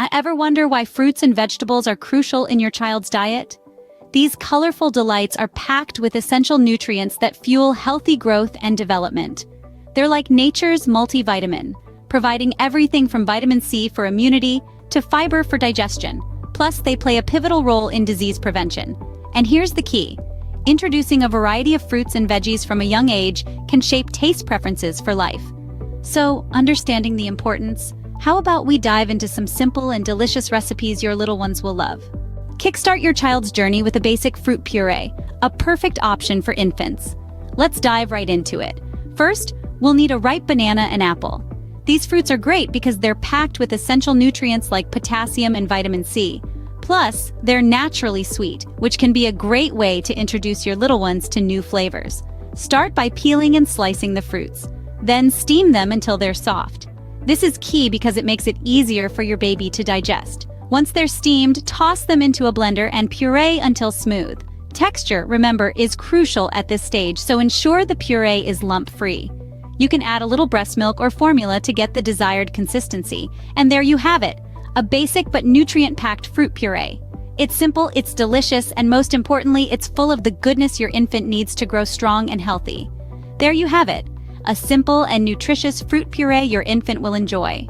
I ever wonder why fruits and vegetables are crucial in your child's diet? These colorful delights are packed with essential nutrients that fuel healthy growth and development. They're like nature's multivitamin, providing everything from vitamin C for immunity to fiber for digestion. Plus, they play a pivotal role in disease prevention. And here's the key. Introducing a variety of fruits and veggies from a young age can shape taste preferences for life. So, understanding the importance, how about we dive into some simple and delicious recipes your little ones will love? Kickstart your child's journey with a basic fruit puree, a perfect option for infants. Let's dive right into it. First, we'll need a ripe banana and apple. These fruits are great because they're packed with essential nutrients like potassium and vitamin C. Plus, they're naturally sweet, which can be a great way to introduce your little ones to new flavors. Start by peeling and slicing the fruits. Then steam them until they're soft. This is key because it makes it easier for your baby to digest. Once they're steamed, toss them into a blender and puree until smooth. Texture, remember, is crucial at this stage, so ensure the puree is lump-free. You can add a little breast milk or formula to get the desired consistency. And there you have it, a basic but nutrient-packed fruit puree. It's simple, it's delicious, and most importantly, it's full of the goodness your infant needs to grow strong and healthy. There you have it, a simple and nutritious fruit puree your infant will enjoy.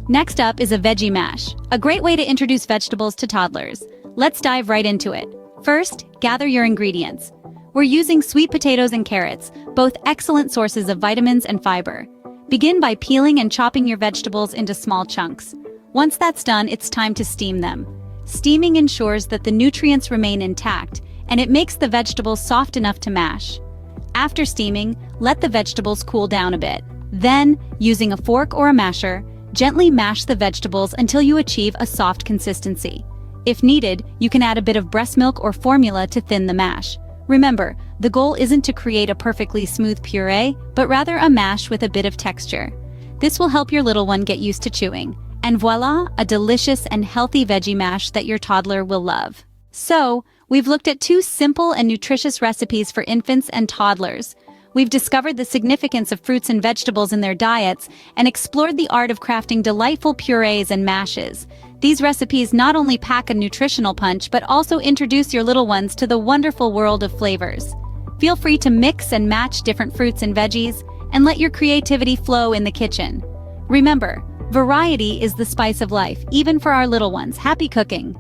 Next up is a veggie mash, a great way to introduce vegetables to toddlers. Let's dive right into it. First, gather your ingredients. We're using sweet potatoes and carrots, both excellent sources of vitamins and fiber. Begin by peeling and chopping your vegetables into small chunks. Once that's done, it's time to steam them. Steaming ensures that the nutrients remain intact, and it makes the vegetables soft enough to mash. After steaming, let the vegetables cool down a bit. Then, using a fork or a masher, gently mash the vegetables until you achieve a soft consistency. If needed, you can add a bit of breast milk or formula to thin the mash. Remember, the goal isn't to create a perfectly smooth puree, but rather a mash with a bit of texture. This will help your little one get used to chewing. And voila, a delicious and healthy veggie mash that your toddler will love. So, we've looked at 2 simple and nutritious recipes for infants and toddlers. We've discovered the significance of fruits and vegetables in their diets and explored the art of crafting delightful purees and mashes. These recipes not only pack a nutritional punch but also introduce your little ones to the wonderful world of flavors. Feel free to mix and match different fruits and veggies and let your creativity flow in the kitchen. Remember, variety is the spice of life, even for our little ones. Happy cooking!